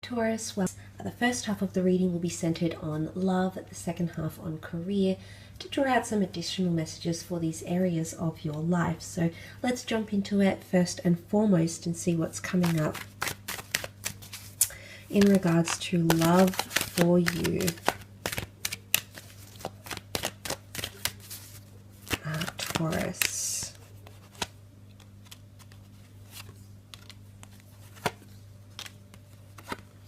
Taurus, well, the first half of the reading will be centered on love, the second half on career, to draw out some additional messages for these areas of your life. So let's jump into it first and foremost and see what's coming up in regards to love for you. Taurus.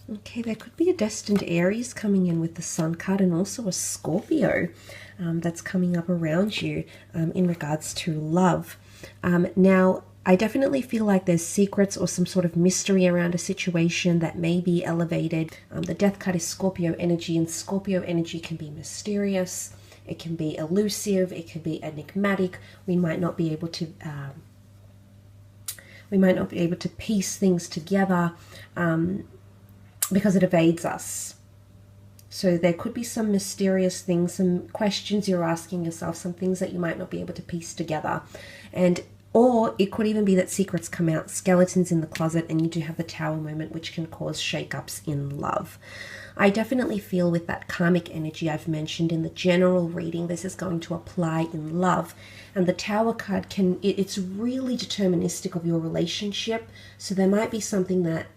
Okay, there could be a destined Aries coming in with the Sun card, and also a Scorpio that's coming up around you in regards to love. Now, I definitely feel like there's secrets or some sort of mystery around a situation that may be elevated. The Death card is Scorpio energy, and Scorpio energy can be mysterious, it can be elusive, it can be enigmatic. We might not be able to piece things together because it evades us. So there could be some mysterious things, some questions you're asking yourself, some things that you might not be able to piece together. Or it could even be that secrets come out, skeletons in the closet, and you do have the Tower moment, which can cause shakeups in love. I definitely feel with that karmic energy I've mentioned in the general reading, this is going to apply in love. And the Tower card it's really deterministic of your relationship. So there might be something that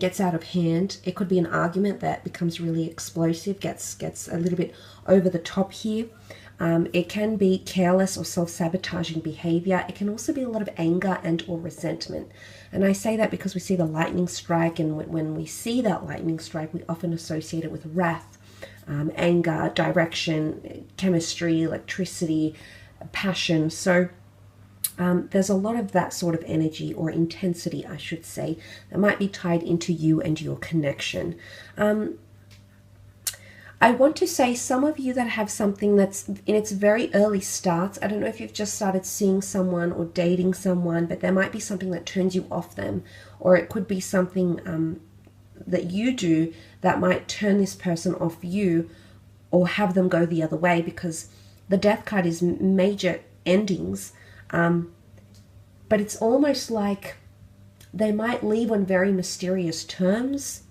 gets out of hand. It could be an argument that becomes really explosive, gets a little bit over the top here. It can be careless or self-sabotaging behavior. It can also be a lot of anger and or resentment. And I say that because we see the lightning strike, and when we see that lightning strike, we often associate it with wrath, anger, direction, chemistry, electricity, passion. So there's a lot of that sort of energy, or intensity, I should say, that might be tied into you and your connection. I want to say some of you that have something that's in its very early starts, I don't know if you've just started seeing someone or dating someone, but there might be something that turns you off them, or it could be something that you do that might turn this person off you or have them go the other way, because the Death card is major endings. But it's almost like they might leave on very mysterious terms,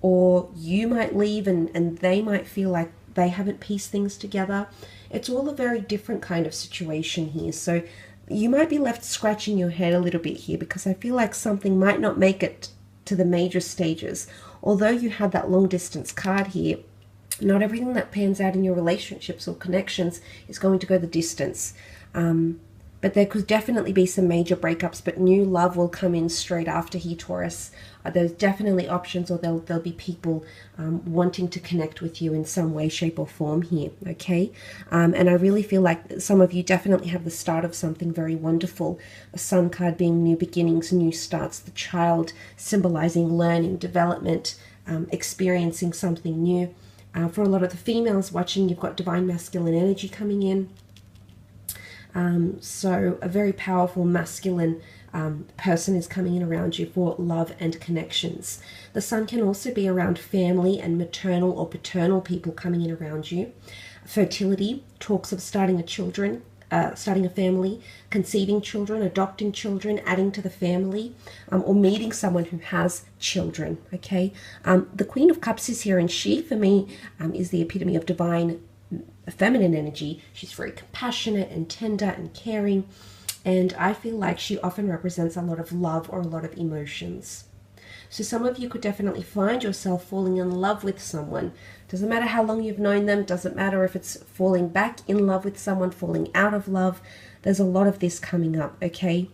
or you might leave and they might feel like they haven't pieced things together. It's all a very different kind of situation here. So you might be left scratching your head a little bit here, because I feel like something might not make it to the major stages. Although you had that long distance card here, not everything that pans out in your relationships or connections is going to go the distance. But there could definitely be some major breakups, but new love will come in straight after here, Taurus. There's definitely options, or there'll be people wanting to connect with you in some way, shape, or form here, okay? And I really feel like some of you definitely have the start of something very wonderful. The Sun card being new beginnings, new starts, the Child symbolizing learning, development, experiencing something new. For a lot of the females watching, you've got Divine Masculine energy coming in. So a very powerful masculine person is coming in around you for love and connections. The Sun can also be around family and maternal or paternal people coming in around you. Fertility, talks of starting a family, conceiving children, adopting children, adding to the family, or meeting someone who has children, okay? The Queen of Cups is here, and she, for me, is the epitome of divine feminine energy. She's very compassionate and tender and caring, and I feel like she often represents a lot of love or a lot of emotions. So some of you could definitely find yourself falling in love with someone. Doesn't matter how long you've known them, doesn't matter if it's falling back in love with someone, falling out of love. There's a lot of this coming up, okay?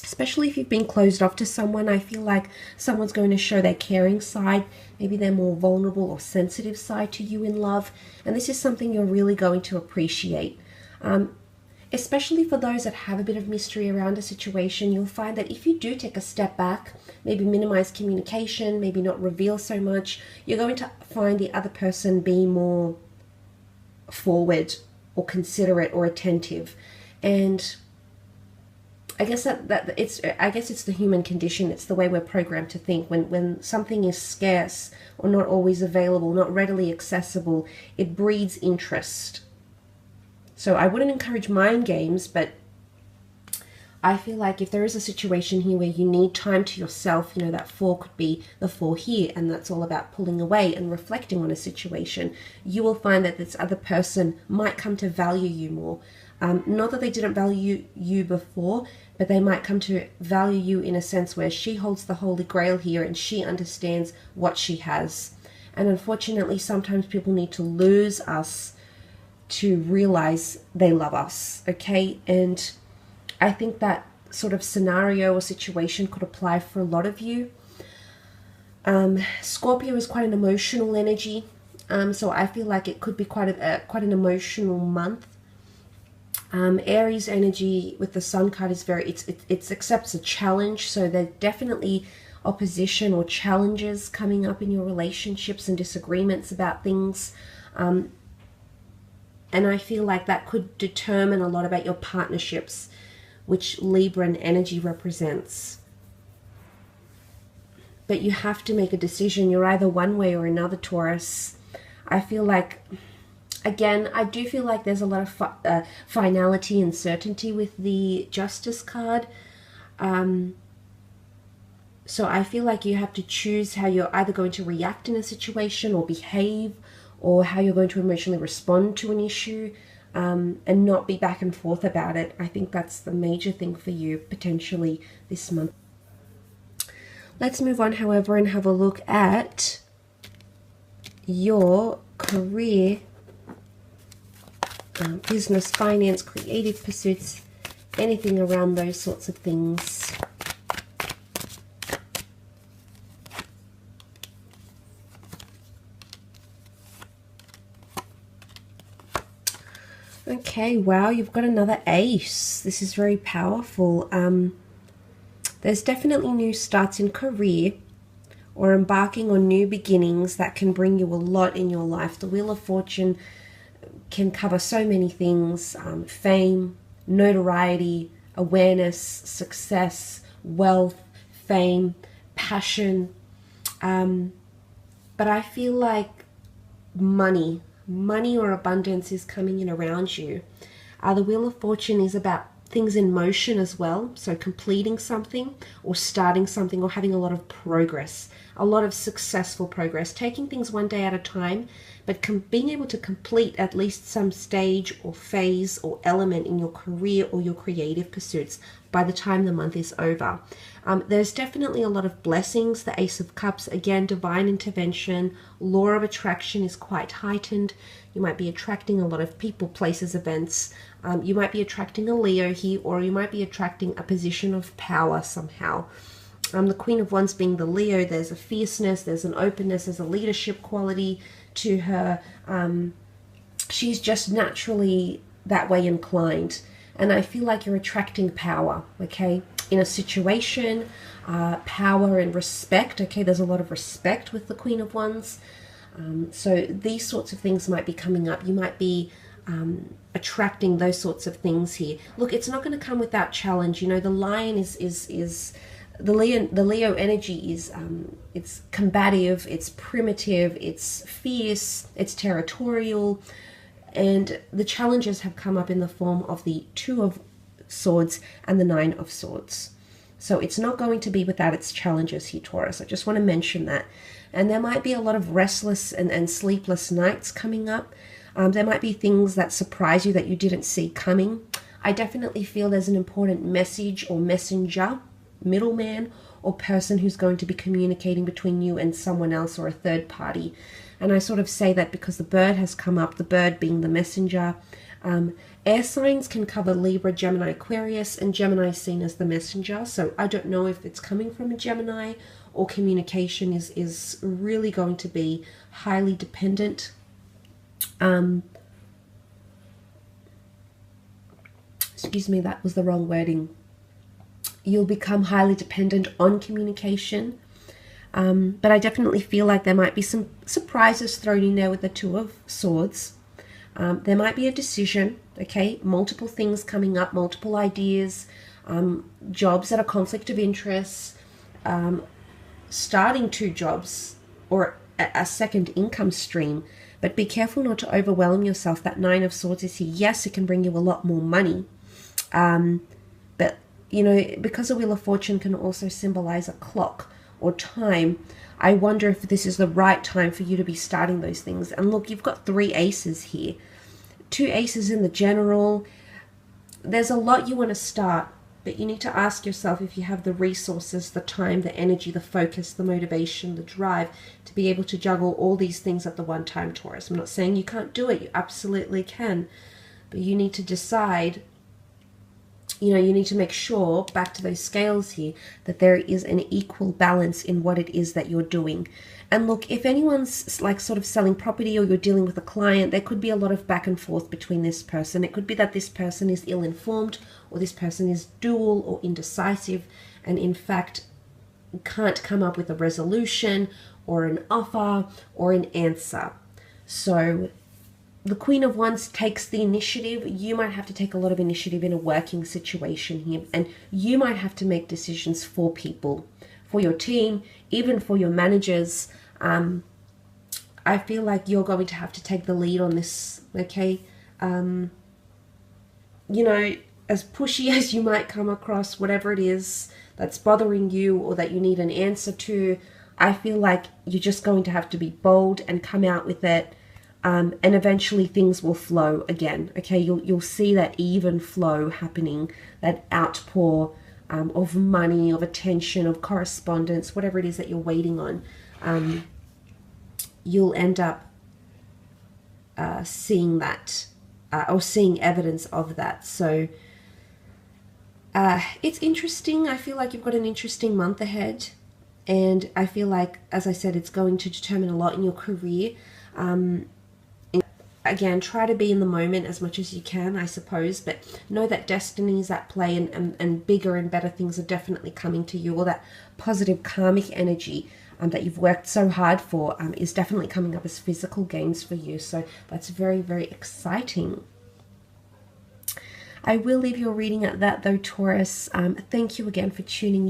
Especially if you've been closed off to someone, I feel like someone's going to show their caring side, maybe their more vulnerable or sensitive side to you in love. And this is something you're really going to appreciate. Especially for those that have a bit of mystery around a situation, you'll find that if you do take a step back, maybe minimize communication, maybe not reveal so much, you're going to find the other person be more forward or considerate or attentive. And I guess it's the human condition. It's the way we're programmed to think. When something is scarce or not always available, not readily accessible, it breeds interest. So I wouldn't encourage mind games, but I feel like if there is a situation here where you need time to yourself, you know, that 4 could be the 4 here, and that's all about pulling away and reflecting on a situation, you will find that this other person might come to value you more. Not that they didn't value you before, but they might come to value you in a sense where she holds the Holy Grail here and she understands what she has. And unfortunately, sometimes people need to lose us to realize they love us, okay? And I think that sort of scenario or situation could apply for a lot of you. Scorpio is quite an emotional energy, so I feel like it could be quite an emotional month. Aries energy with the Sun card is it accepts a challenge, so there's definitely opposition or challenges coming up in your relationships and disagreements about things. And I feel like that could determine a lot about your partnerships, which Libra energy represents. But you have to make a decision. You're either one way or another, Taurus. I feel like, again, I do feel like there's a lot of finality and certainty with the Justice card. So I feel like you have to choose how you're either going to react in a situation or behave, or how you're going to emotionally respond to an issue, and not be back and forth about it. I think that's the major thing for you potentially this month. Let's move on, however, and have a look at your career, business, finance, creative pursuits, anything around those sorts of things. Okay, wow, you've got another ace. This is very powerful. There's definitely new starts in career or embarking on new beginnings that can bring you a lot in your life. The Wheel of Fortune can cover so many things: fame, notoriety, awareness, success, wealth, fame, passion. But I feel like money or abundance is coming in around you. The Wheel of Fortune is about things in motion as well, so completing something or starting something or having a lot of progress, a lot of successful progress, taking things one day at a time, but being able to complete at least some stage or phase or element in your career or your creative pursuits by the time the month is over. There's definitely a lot of blessings. The Ace of Cups, again, divine intervention, law of attraction is quite heightened. You might be attracting a lot of people, places, events. You might be attracting a Leo here, or you might be attracting a position of power somehow. The Queen of Wands being the Leo, there's a fierceness, there's an openness, there's a leadership quality to her. She's just naturally that way inclined. And I feel like you're attracting power, okay, in a situation, power and respect. Okay, there's a lot of respect with the Queen of Wands. So these sorts of things might be coming up. You might be attracting those sorts of things here. Look, it's not going to come without challenge. You know, the lion is the Leo energy is it's combative, it's primitive, it's fierce, it's territorial, and the challenges have come up in the form of the Two of Swords and the Nine of Swords. So it's not going to be without its challenges here, Taurus. I just want to mention that. And there might be a lot of restless and sleepless nights coming up. There might be things that surprise you that you didn't see coming. I definitely feel there's an important message or messenger, middleman, or person who's going to be communicating between you and someone else or a third party. And I sort of say that because the bird has come up, the bird being the messenger. Air signs can cover Libra, Gemini, Aquarius, and Gemini is seen as the messenger. So I don't know if it's coming from a Gemini, or communication is really going to be highly dependent. Excuse me, that was the wrong wording. You'll become highly dependent on communication. But I definitely feel like there might be some surprises thrown in there with the Two of Swords. There might be a decision, okay? Multiple things coming up, multiple ideas, jobs that are conflict of interest, starting 2 jobs or a second income stream. But be careful not to overwhelm yourself. That Nine of Swords is here. Yes, it can bring you a lot more money. But you know, because the Wheel of Fortune can also symbolize a clock or time, I wonder if this is the right time for you to be starting those things. And look, you've got 3 aces here. 2 aces in the general. There's a lot you want to start, but you need to ask yourself if you have the resources, the time, the energy, the focus, the motivation, the drive to be able to juggle all these things at the one time, Taurus. I'm not saying you can't do it. You absolutely can. But you need to decide, you know, you need to make sure, back to those scales here, that there is an equal balance in what it is that you're doing. And look, if anyone's like sort of selling property or you're dealing with a client, there could be a lot of back and forth between this person. It could be that this person is ill-informed, or this person is dual or indecisive, and in fact can't come up with a resolution or an offer or an answer. So the Queen of Wands takes the initiative. You might have to take a lot of initiative in a working situation here, and you might have to make decisions for people, for your team, even for your managers. I feel like you're going to have to take the lead on this, okay? You know, as pushy as you might come across, whatever it is that's bothering you or that you need an answer to, I feel like you're just going to have to be bold and come out with it. And eventually things will flow again, okay? You'll see that even flow happening, that outpour of money, of attention, of correspondence, whatever it is that you're waiting on. You'll end up seeing that or seeing evidence of that. So it's interesting. I feel like you've got an interesting month ahead, and I feel like, as I said, it's going to determine a lot in your career. Again, try to be in the moment as much as you can, I suppose, but know that destiny is at play, and bigger and better things are definitely coming to you. All that positive karmic energy that you've worked so hard for is definitely coming up as physical gains for you. So that's very, very exciting. I will leave your reading at that though, Taurus. Thank you again for tuning in.